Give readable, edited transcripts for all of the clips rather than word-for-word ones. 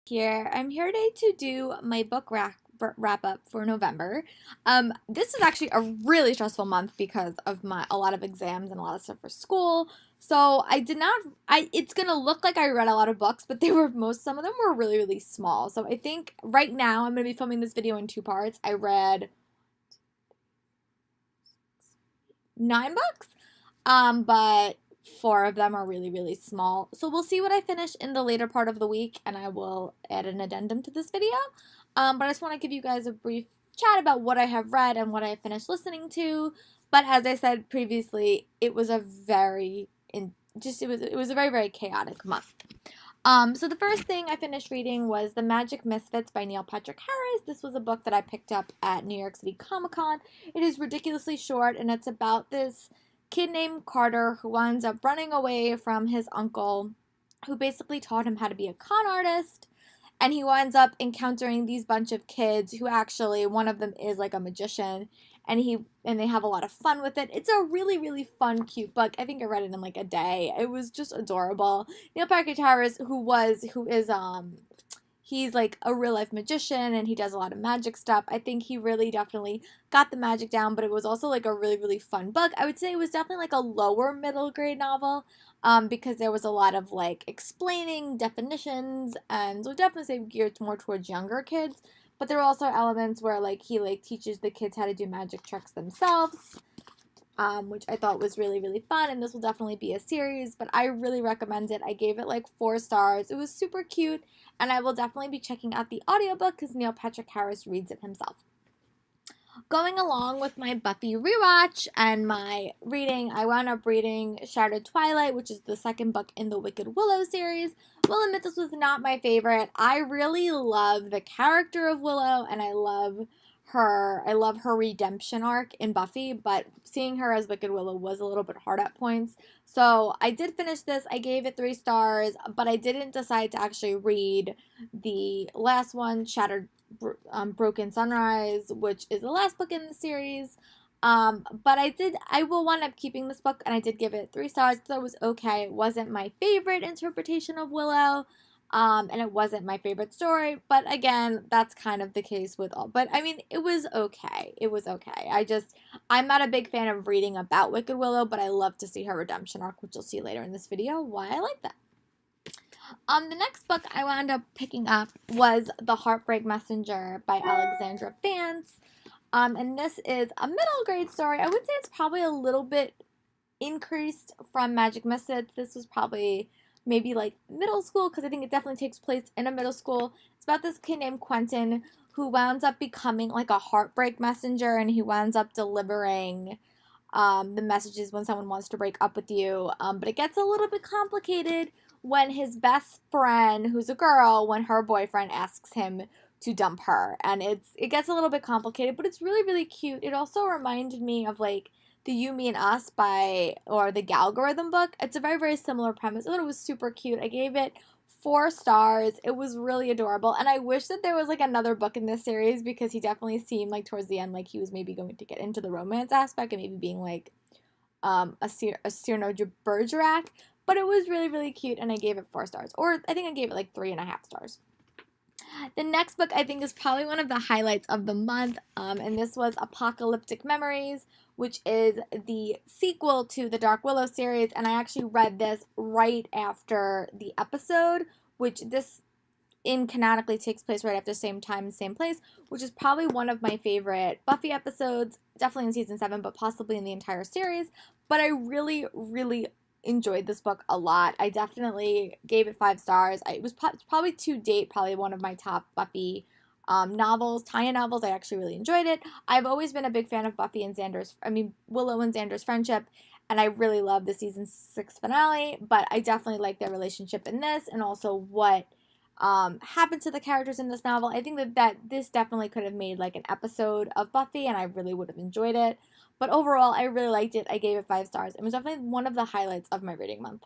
Here. I'm here today to do my book wrap up for November. This is actually a really stressful month because of my a lot of exams and a lot of stuff for school. So I did not. I It's gonna look like I read a lot of books, but some of them were really small. So I think right now I'm gonna be filming this video in two parts. I read 9 books, but four of them are really small. So we'll see what I finish in the later part of the week, and I will add an addendum to this video. But I just want to give you guys a brief chat about what I have read and what I have finished listening to. But as I said previously, it was a very it was a very chaotic month. So the first thing I finished reading was The Magic Misfits by Neil Patrick Harris. This was a book that I picked up at New York City Comic Con. It is ridiculously short, and it's about this kid named Carter who winds up running away from his uncle, who basically taught him how to be a con artist. And he winds up encountering these bunch of kids who actually, one of them is like a magician, and they have a lot of fun with it. It's a really fun, cute book. I think I read it in like a day. It was just adorable. Neil Patrick Harris, he's like a real life magician and he does a lot of magic stuff. I think he really definitely got the magic down, but it was also like a really fun book. I would say it was definitely like a lower middle grade novel, because there was a lot of like explaining definitions, and so definitely say geared more towards younger kids. But there were also elements where like he like teaches the kids how to do magic tricks themselves, which I thought was really fun. And this will definitely be a series, but I really recommend it. I gave it like 4 stars. It was super cute, and I will definitely be checking out the audiobook because Neil Patrick Harris reads it himself. Going along with my Buffy rewatch and my reading, I wound up reading Shattered Twilight, which is the second book in the Wicked Willow series. Will admit this was not my favorite. I really love the character of Willow, and I love her redemption arc in Buffy, but seeing her as Wicked Willow was a little bit hard at points. So I did finish this. I gave it 3 stars, but I didn't decide to actually read the last one, Broken Sunrise, which is the last book in the series. But I will wind up keeping this book, and I did give it 3 stars because it was okay. It wasn't my favorite interpretation of Willow, and it wasn't my favorite story. But again, that's kind of the case with all. But I mean, it was okay. It was okay. I'm not a big fan of reading about Wicked Willow, but I love to see her redemption arc, which you'll see later in this video why I like that. The next book I wound up picking up was The Heartbreak Messenger by Alexandra Vance. And this is a middle grade story. I would say it's probably a little bit increased from Magic Misfits. This was probably maybe like middle school, because I think it definitely takes place in a middle school. It's about this kid named Quentin who winds up becoming like a heartbreak messenger, and he winds up delivering the messages when someone wants to break up with you. But it gets a little bit complicated when his best friend, who's a girl, when her boyfriend asks him to dump her, and it gets a little bit complicated, but it's really cute. It also reminded me of like the You, Me, and Us or the Galgorithm book. It's a very similar premise. I thought it was super cute. I gave it 4 stars. It was really adorable, and I wish that there was like another book in this series, because he definitely seemed like towards the end like he was maybe going to get into the romance aspect and maybe being like a Cyrano de Bergerac. But it was really cute, and I gave it 4 stars, or I think I gave it like 3.5 stars. The next book I think is probably one of the highlights of the month, and this was Apocalyptic Memories, which is the sequel to the Dark Willow series, and I actually read this right after the episode, which this in canonically takes place right after the same time, same place, which is probably one of my favorite Buffy episodes, definitely in season 7, but possibly in the entire series. But I really enjoyed this book a lot. I definitely gave it 5 stars. It was probably to date probably one of my top Buffy novels, tie-in novels. I actually really enjoyed it. I've always been a big fan of Willow and Xander's friendship, and I really love the season 6 finale, but I definitely like their relationship in this, and also what happened to the characters in this novel. I think that this definitely could have made like an episode of Buffy, and I really would have enjoyed it. But overall, I really liked it. I gave it 5 stars. It was definitely one of the highlights of my reading month.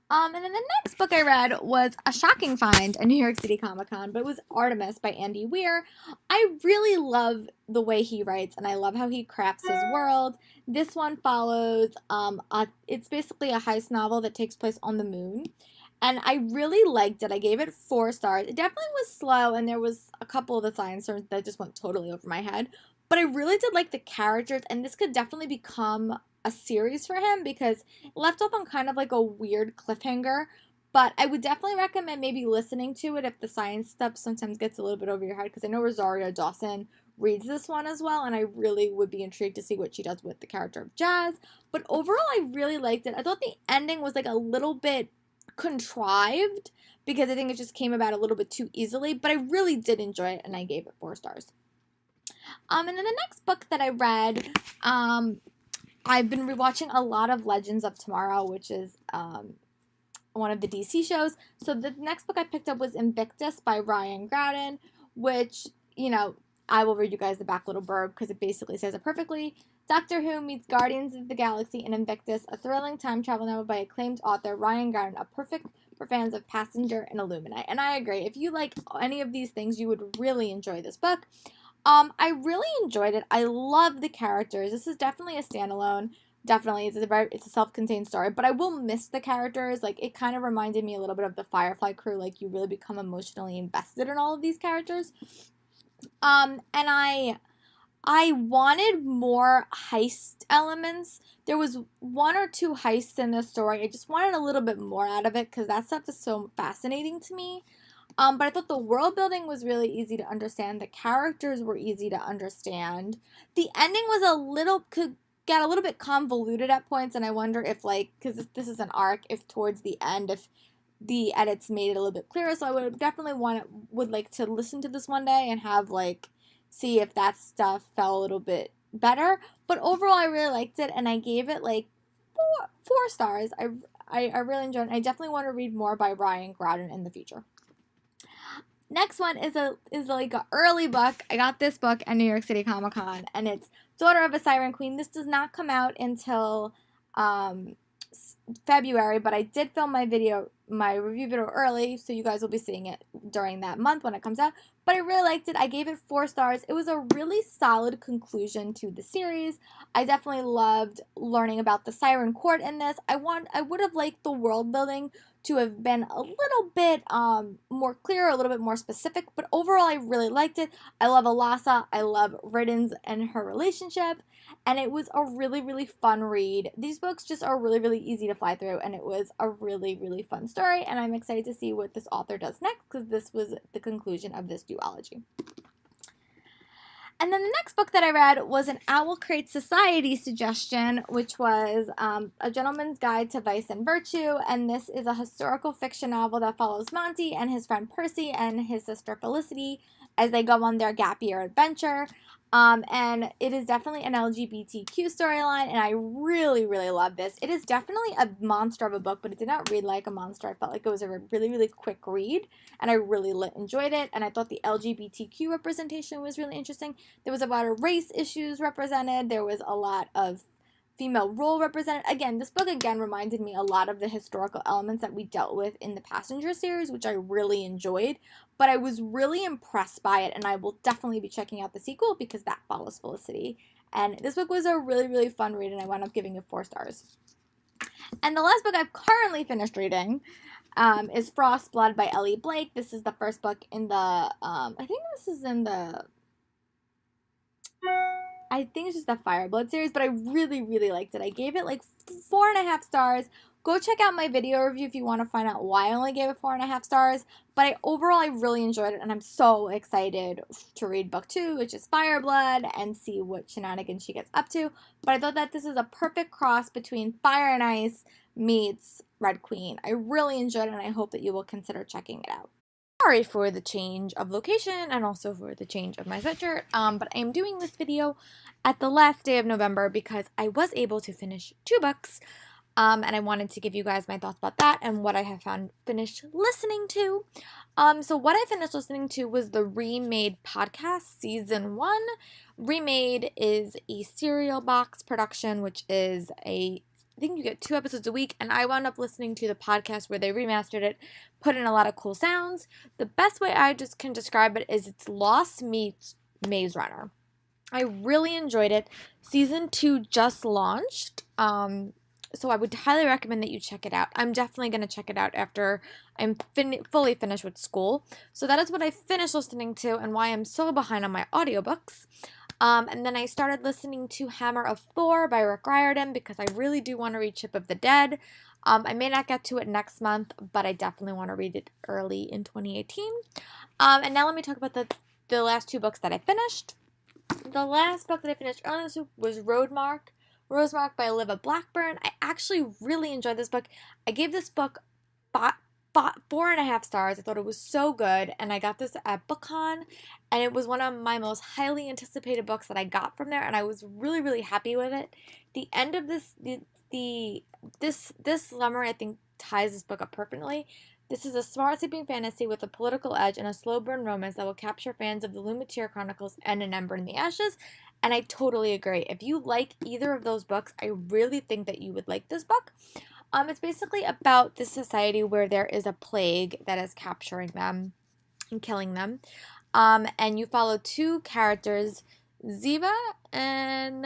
And then the next book I read was a shocking find at New York City Comic Con, but it was Artemis by Andy Weir. I really love the way he writes, and I love how he crafts his world. This one follows, it's basically a heist novel that takes place on the moon. and I really liked it. I gave it 4 stars. It definitely was slow, and there was a couple of the science terms that just went totally over my head. But I really did like the characters, and this could definitely become a series for him because it left off on kind of like a weird cliffhanger. But I would definitely recommend maybe listening to it if the science stuff sometimes gets a little bit over your head, because I know Rosario Dawson reads this one as well, and I really would be intrigued to see what she does with the character of Jazz. But overall, I really liked it. I thought the ending was like a little bit contrived because I think it just came about a little bit too easily, but I really did enjoy it and I gave it 4 stars. And then the next book that I read, I've been rewatching a lot of Legends of Tomorrow, which is one of the DC shows. So the next book I picked up was Invictus by Ryan Graudin, which, you know, I will read you guys the back little blurb because it basically says it perfectly. Doctor Who meets Guardians of the Galaxy in Invictus, a thrilling time travel novel by acclaimed author Ryan Graudin, a perfect for fans of Passenger and Illuminate. And I agree. If you like any of these things, you would really enjoy this book. I really enjoyed it. I love the characters. This is definitely a standalone. Definitely, it's a self-contained story, but I will miss the characters. Like, it kind of reminded me a little bit of the Firefly crew. Like, you really become emotionally invested in all of these characters. And I wanted more heist elements. There was 1 or 2 heists in this story. I just wanted a little bit more out of it because that stuff is so fascinating to me. But I thought the world building was really easy to understand. The characters were easy to understand. The ending was could get a little bit convoluted at points, and I wonder if, like, because this is an arc, if towards the end, if the edits made it a little bit clearer. So I would definitely would like to listen to this one day and have, like, see if that stuff fell a little bit better. But overall, I really liked it, and I gave it like 4 stars. I really enjoyed it. I definitely want to read more by Ryan Graudin in the future. Next one is like an early book. I got this book at New York City Comic Con, and it's Daughter of a Siren Queen. This does not come out until February, but I did film my review video early, so you guys will be seeing it during that month when it comes out. But I really liked it. I gave it 4 stars. It was a really solid conclusion to the series. I definitely loved learning about the Siren Court in this. I would have liked the world building to have been a little bit more clear, a little bit more specific, but overall I really liked it. I love Alasa, I love Riddens and her relationship, and it was a really, really fun read. These books just are really, really easy to fly through, and it was a really, really fun story, and I'm excited to see what this author does next, because this was the conclusion of this duology. And then the next book that I read was an Owl Crate Society suggestion, which was A Gentleman's Guide to Vice and Virtue. And this is a historical fiction novel that follows Monty and his friend Percy and his sister Felicity as they go on their gap year adventure. And it is definitely an LGBTQ storyline, and I really, really love this. It is definitely a monster of a book, but it did not read like a monster. I felt like it was a really, really quick read, and I really enjoyed it, and I thought the LGBTQ representation was really interesting. There was a lot of race issues represented. There was a lot of female role represented. Again, this book again reminded me a lot of the historical elements that we dealt with in the Passenger series, which I really enjoyed, but I was really impressed by it, and I will definitely be checking out the sequel because that follows Felicity. And this book was a really, really fun read, and I wound up giving it 4 stars. And the last book I've currently finished reading is Frost Blood by Ellie Blake. This is the first book in the, I think it's just the Fireblood series, but I really, really liked it. I gave it like 4.5 stars. Go check out my video review if you want to find out why I only gave it 4.5 stars. But overall, I really enjoyed it, and I'm so excited to read book 2, which is Fireblood, and see what shenanigans she gets up to. But I thought that this is a perfect cross between Fire and Ice meets Red Queen. I really enjoyed it, and I hope that you will consider checking it out. Sorry for the change of location and also for the change of my sweatshirt, but I am doing this video at the last day of November because I was able to finish 2 books, and I wanted to give you guys my thoughts about that and what I have finished listening to. So what I finished listening to was the Remade podcast, Season 1. Remade is a Serial Box production, which is I think you get 2 episodes a week, and I wound up listening to the podcast where they remastered it, put in a lot of cool sounds. The best way I just can describe it is it's Lost meets Maze Runner. I really enjoyed it. Season 2 just launched So I would highly recommend that you check it out. I'm definitely going to check it out after I'm fully finished with school. So that is what I finished listening to and why I'm so behind on my audiobooks. And then I started listening to Hammer of Thor by Rick Riordan because I really do want to read Ship of the Dead. I may not get to it next month, but I definitely want to read it early in 2018. And now let me talk about the last two books that I finished. The last book that I finished earlier this week was Rosemark by Olivia Blackburn. I actually really enjoyed this book. I gave this book 4.5 stars. I thought it was so good, and I got this at BookCon, and it was one of my most highly anticipated books that I got from there, and I was really, really happy with it. The end of this summary, I think, ties this book up perfectly. This is a smart sweeping fantasy with a political edge and a slow burn romance that will capture fans of the Lumiere Chronicles and An Ember in the Ashes. And I totally agree. If you like either of those books, I really think that you would like this book. It's basically about this society where there is a plague that is capturing them and killing them. And you follow two characters, Ziva and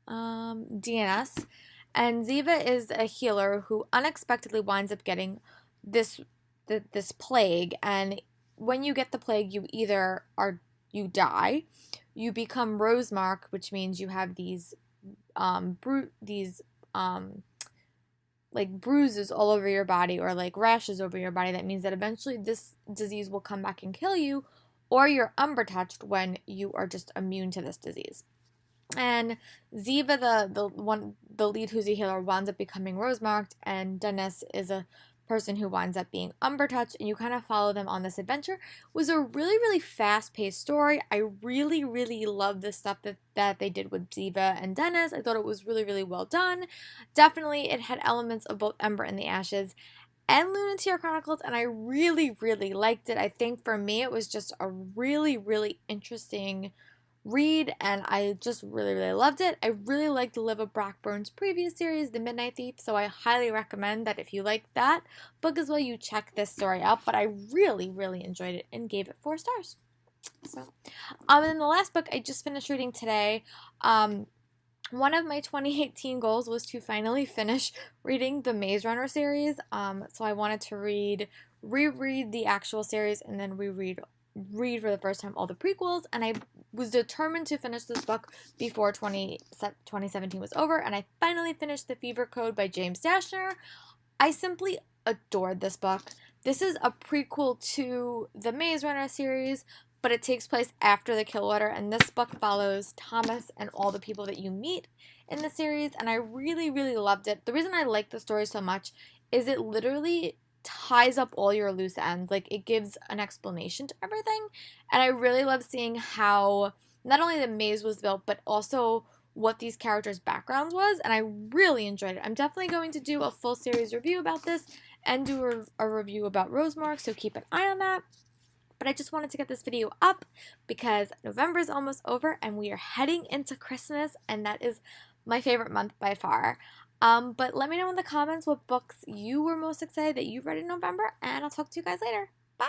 DNS. And Ziva is a healer who unexpectedly winds up getting this plague. And when you get the plague, you die, you become Rosemark, which means you have these like bruises all over your body or like rashes over your body. That means that eventually this disease will come back and kill you, or you're umber touched when you are just immune to this disease. And Ziva, the lead who's a healer, winds up becoming Rosemarked, and Dennis is a person who winds up being umber touched, and you kind of follow them on this adventure. It was a really, really fast-paced story. I really, really love the stuff that they did with Ziva and Dennis. I thought it was really, really well done. Definitely, it had elements of both Ember and the Ashes and Lunateer Chronicles, and I really, really liked it. I think for me, it was just a really, really interesting read, and I just really, really loved it. I really liked Olivia Blackburn's previous series, The Midnight Thief, so I highly recommend that if you like that book as well, you check this story out. But I really, really enjoyed it and gave it 4 stars. So, and then the last book I just finished reading today, one of my 2018 goals was to finally finish reading the Maze Runner series. So I wanted to reread the actual series and then read for the first time all the prequels, and I was determined to finish this book before 2017 was over, and I finally finished The Fever Code by James Dashner. I simply adored this book. This is a prequel to the Maze Runner series, but it takes place after the Killwater, and this book follows Thomas and all the people that you meet in the series, and I really, really loved it. The reason I like the story so much is it literally ties up all your loose ends. Like, it gives an explanation to everything, and I really love seeing how not only the maze was built, but also what these characters' backgrounds was, and I really enjoyed it. I'm definitely going to do a full series review about this and do a review about Rosemark, so keep an eye on that. But I just wanted to get this video up because November is almost over and we are heading into Christmas, and that is my favorite month by far. But let me know in the comments what books you were most excited that you read in November, and I'll talk to you guys later. Bye!